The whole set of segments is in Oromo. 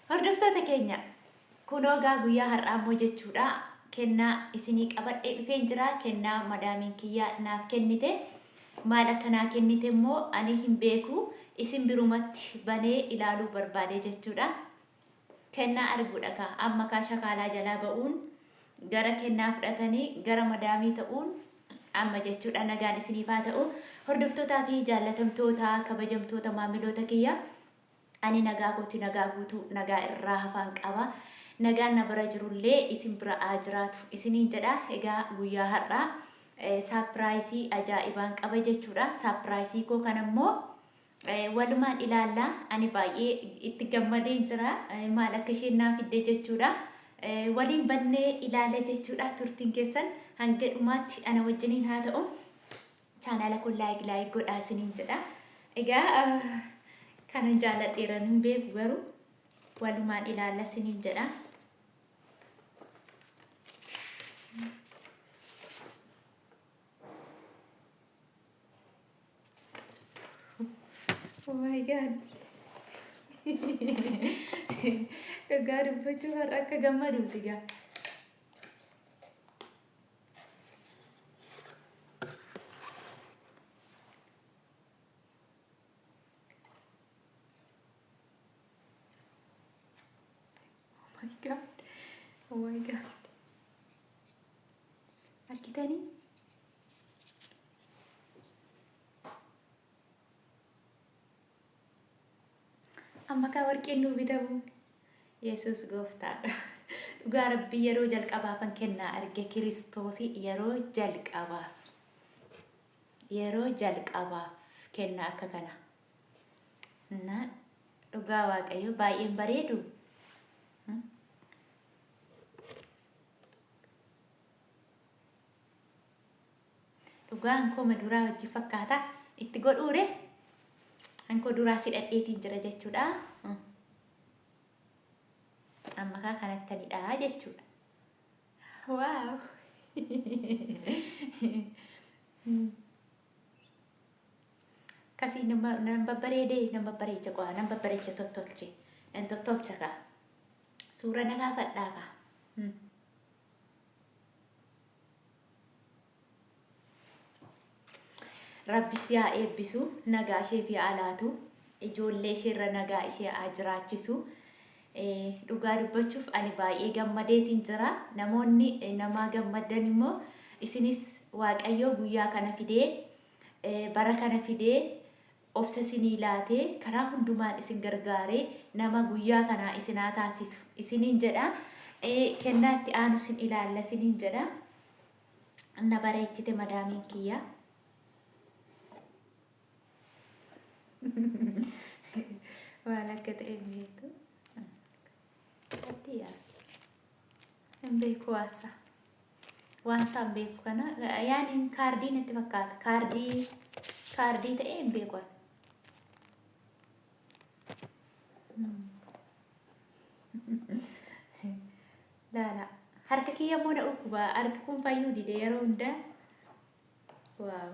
Hordoftoota keenya kunoo gaa guyyaa har'aa jechuudha. Kennaa isinii qabadhee dhufeen jira. Kennaa madaamiin kiyyaa naaf kennite. Maal akkanaa kennite immoo ani hin beeku. Isin birumatti banee ilaaluu barbaade jechuudha. Kennaa arguudha ka amma kaa shakaalaa jalaa ba'uun gara kennaa fudhatanii gara madaamii ta'uun amma jechuudha. Nagaan isiniif haa ta'u. Hordoftootaa fi jaallatamtoota kabajamtoota maamiloota kiyyaa ani nagaa kooti nagaa guutuu nagaa irraa hafaan qaba. Nagaan na bira jirullee isin bira jiraatu isiniin jedha. Egaa guyyaa har'aa saapiraayisii ajaa'ibaan qaba jechuudha. Saapiraayisii koo kanammoo walumaan ilaallaa. Ani baay'ee itti gammadeen jira. Maal akka isheen naaf fidde jechuudha. Waliin bannee ilaala jechuudha. Turtiin keessan hanga dhumaatti ana wajjiniin haa ta'u. Chaanala kun laayik godhaa isiniin jedha. Egaa kanan jaalladheeran hin beeku garuu walumaan ilaalla isiniin jedha. Oh my god. Egaa dubbachuu har'a akka gammaduuti gaa. Oh my god. Arkitanii? Amma kaa warqeen nuu bitamuun Yesuus gooftaadha. Dhugaa Rabbii yeroo jalqabaafan kennaa arge Kiristoosii yeroo jalqabaaf kennaa akka kana. Na dhugaa Waaqayyo baay'een bareedu. Dhugaan koo maduraa wajji fakkaata itti godhuure. Anko duraa si dhadheetiin jira jechuudha. Amma kaa kanattanidha jechuudha. Waaw. Kasii nama bareedee nama bareecha qo'a nama bareecha tottolche. En tottolcha kaa. Suura nagaa fadhaa kaa. Rabbi si haa eebbisu, nagaa ishee fi alaatu, ijoollee isheerra nagaa ishee haa jiraachisu. Dhugaa dubbachuuf ani baay'ee gammadeetiin jira. Namoonni namaa gammadan immoo isinis Waaqayyoo guyyaa kana fidee bara kana fidee obsa isinii laatee karaa hundumaan isin gargaaree nama guyyaa kanaa isin haa taasisu isiniin jedha. Kennaatti aanu isin ilaalla isiniin jedha. Na bareechite madaamiin kiyya. Waan akka ta'e beektu. Hin beeku waansa. Waansa hin beeku kana yaani kaardiin itti fakkaata. Kaardii ta'e hin beeku. Laala harka kiyya immoo na dhukkuba. Harki kun fayyuu dide yeroo hundaa. Waaw.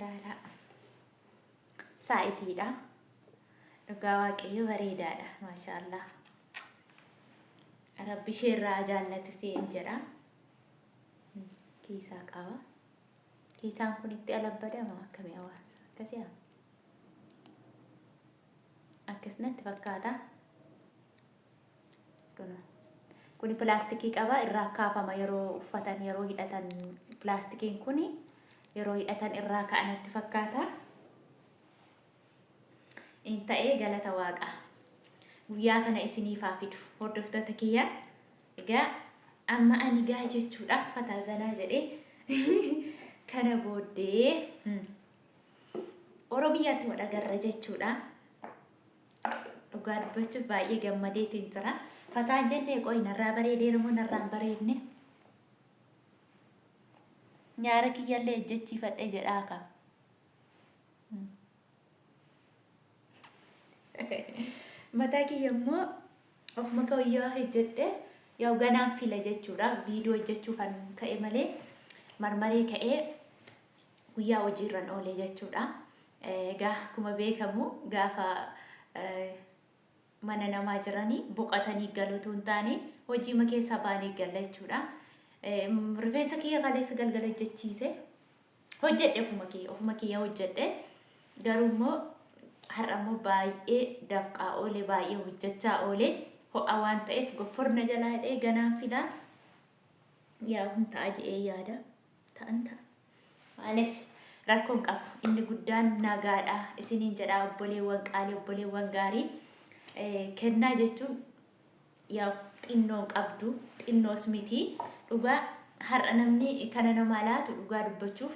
Laala. Saa'itiidha. Dhugaa Waaqayyo bareedaadha. Maashaallah. Rabbi isheerraa jaallatu seen jedha. Kiisaa qaba. Kiisaan kun itti alabbadama akkamii hawaasa. Akkasii haa. Akkasumatti fakkaata. Kuni pilaastikii qaba. Irraa kaafama yeroo uffatan yeroo hidhatan pilaastikiin kuni yeroo hidhatan irraa ka'anatti fakkaata. In ta'ee galata Waaqaa. Guyyaa kana isiniif haa fidu. Hordoftoota kiyya. Egaa amma ani gaa jechuudha. Fataa zanaa jedhee kana booddee Oromiyaatti wadagarra jechuudha. Dhugaa dubbachuuf baay'ee gammadeetiin jira. Fataan jennee qo'i narraa bareedee namoo narraan bareedne. Nyaara kiyyallee ejjechiifadhee jedhaa ka. Mataa kiyya immoo ofuma kawayyoo hojjedhee yoo ganaan fila jechuudha. Viidiyoo hojjechuuf kan ka'e malee marmaree ka'ee guyyaa hojiirran oolee jechuudha. Egaa akkuma beekamu gaafa mana namaa jiranii boqotanii galuutu hin taane hojii makeessa baanii gala jechuudha. Rifeensa kiyya kaleessa galgala jechiise hojjedhe ofuma kiyya hojjedhe garuu immoo har'a immoo baay'ee dafqaa oolee baay'ee hojjechaa oolee ho'a waan ta'eef gofforna jalaa hidhee ganaan fidaa yaa kun ta'a jedhee yaada ta'an ta'a. Maaliif rakkoon qabu inni guddaan nagaadha isiniin jedhaa obboleewwan qaalii obboleewwan gaarii kennaa jechuun yaa xinnoo qabdu xinnoos miti dhugaa har'a namni kana namaa laatu dhugaa dubbachuuf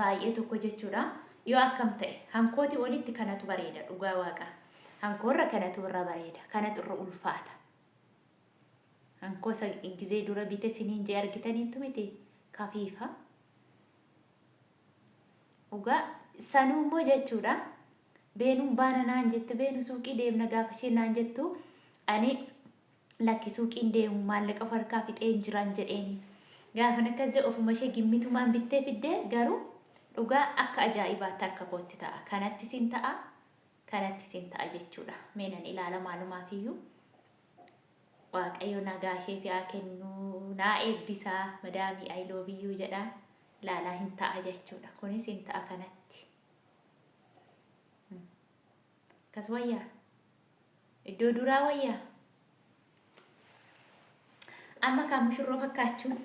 baay'ee tokko jechuudha. Yoo akkam ta'e hankooti walitti kanatu bareeda dhugaa waaqa hankoorra kanatu irra bareeda kanatu irra ulfaata. Hankoo gizee dura bite siniin jee argitaniitu miti kafiifa dhugaa sanuu immoo jechuudha. Beenuun baana naan jette beenu suuqii deemna gaafa isheen naan jettu ani lakki suuqiin deemu maallaqa farkaa fixee hin jiran jedheeni gaafa akkas jedhe ofuma ishee gimmitumaan bittee fiddee garuu dhugaa akka ajaa'ibaatti harka kootti ta'a kanatti sin ta'a jechuudha. Meenan ilaala maalumaafiyyuu waaqayyo nagaa ishee fi haa kennu naa eebbisaa madaamii I love you jedha ilaalaa hin ta'a jechuudha. Kunis hin ta'a kanatti kas wayyaa iddoo duraa wayyaa amma kan mushurroo fakkaachuun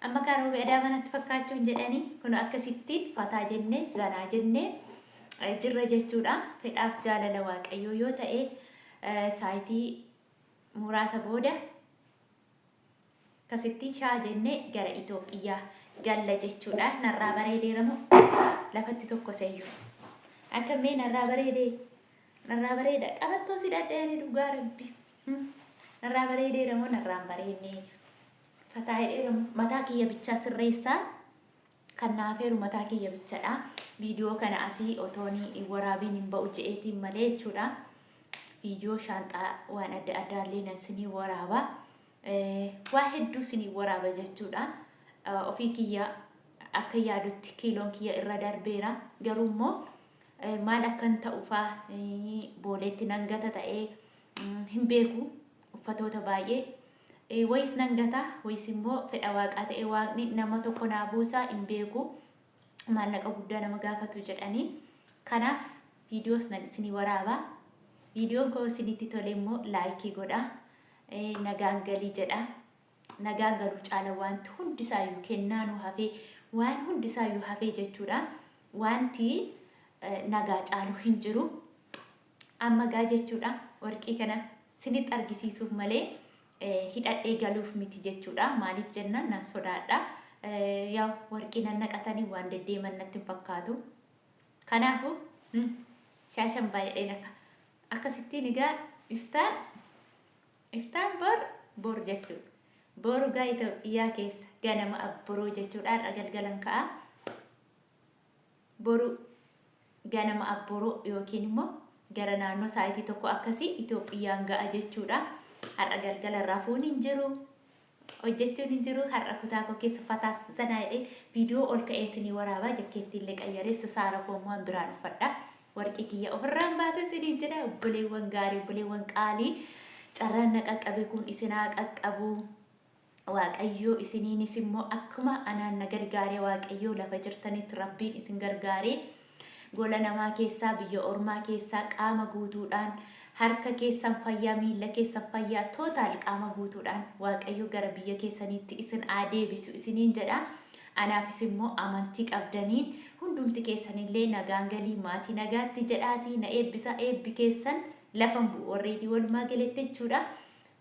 amma kan obeedaa manatti fakkaachuun jedhanii kun akkasittiin fataa jennee zanaa jennee jirra jechuudha. Fedhaaf jaalala waaqayyoo yoo ta'e saayitii muraasa booda akkasittiin shaa jennee gara Itoophiyaa galla jechuudha. Narraa bareedeeramu lafatti tokko seeyyuu akka mee narraa bareeda qabattoo si dhadheeni dhugaa rabbi narraa bareedeeramu narraan bareedne fataa hidheeramu mataa kiyya bichaa sirreessaa kan naafeeru mataa kiyya bichadha. Viidiyoo kana asii otoonii waraabiin hin ba'u je'eetiin malee jechuudha. Viidiyoo shaanxaa waan adda addaallee nan sinii waraaba waa hedduu sinii waraaba jechuudha. Ofii kiyya akka yaadutti kiiloon kiyya irra darbeera garuu immoo maal akkan ta'uufaa booleetti nangata ta'ee hin beeku uffatoota baay'ee wayis nangata wayis immoo fedha waaqaa ta'ee waaqni nama tokko naa buusaa hin beeku maallaqa guddaa nama gaafatu jedhanii kanaaf viidiyoos nan isinii waraaba. Viidiyoon koo isinitti tole immoo laayikii godha nagaan galii jedha. Nagaan galuu caala wanti hundisaayyuu kennaa nu hafee waan hundisaayyuu hafee jechuudha. Wanti nagaa caalu hin jiru amma gaa jechuudha. Warqii kana isinitti argisiisuuf malee hidhadhee galuuf miti jechuudha. Maaliif jennaan nan sodaadha. Yaa warqii nan naqatanii waan deddeeman natti hin fakkaatu. Kanaafuu shaashan baay'ee akkasittiin egaa iftaan bor jechuudha. Boru gaa Itoophiyaa keessa ganama abboroo jechuudha. Har'a galgalan ka'a. Boru ganama abboroo yookiin immoo gara naannoo saayitii tokko akkasii Itoophiyaan ga'a jechuudha. Har'a galgala rafuun hin jiru hojjechuun hin jiru. Har'a kutaa koo keessa fataa sanaa jedhee viidiyoo ol ka'ee isinii waraabaa jakkeettiin illee qayyaree sasaara koommaan biraan uffadha. Warqii kiyya ofirraan baasee isiniin jedha obboleewwan gaarii obboleewwan qaalii carraan na qaqqabe kun isinaa qaqqabu. Waaqayyoo isiniinis immoo akkuma anaan na gargaaree waaqayyoo lafa jirtanitti rabbiin isin gargaaree gola namaa keessaa biyya ormaa keessaa qaama guutuudhaan harka keessan fayyaa miila keessan fayyaa tootaal qaama guutuudhaan waaqayyoo gara biyya keessaniitti isin deebisu isiniin jedha. Anaafis immoo amantii qabdaniin hundumti keessanillee nagaan galii maatii nagaatti jedhaatii na eebbisa eebbi keessan lafan bu'u warreedii walumaa galatti jechuudha.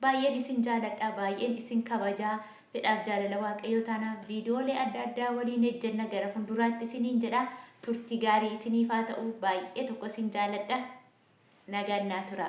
Baay'een isin jaaladha baay'een isin kabajaa fedhaaf jaalala waaqayyoo taana viidiyoolee adda addaa waliin ejjenna gara fuulduraatti isiniin jedha. Turtii gaarii isiniif haa ta'u baay'ee tokko isin jaaladha. Nagaan naa tura.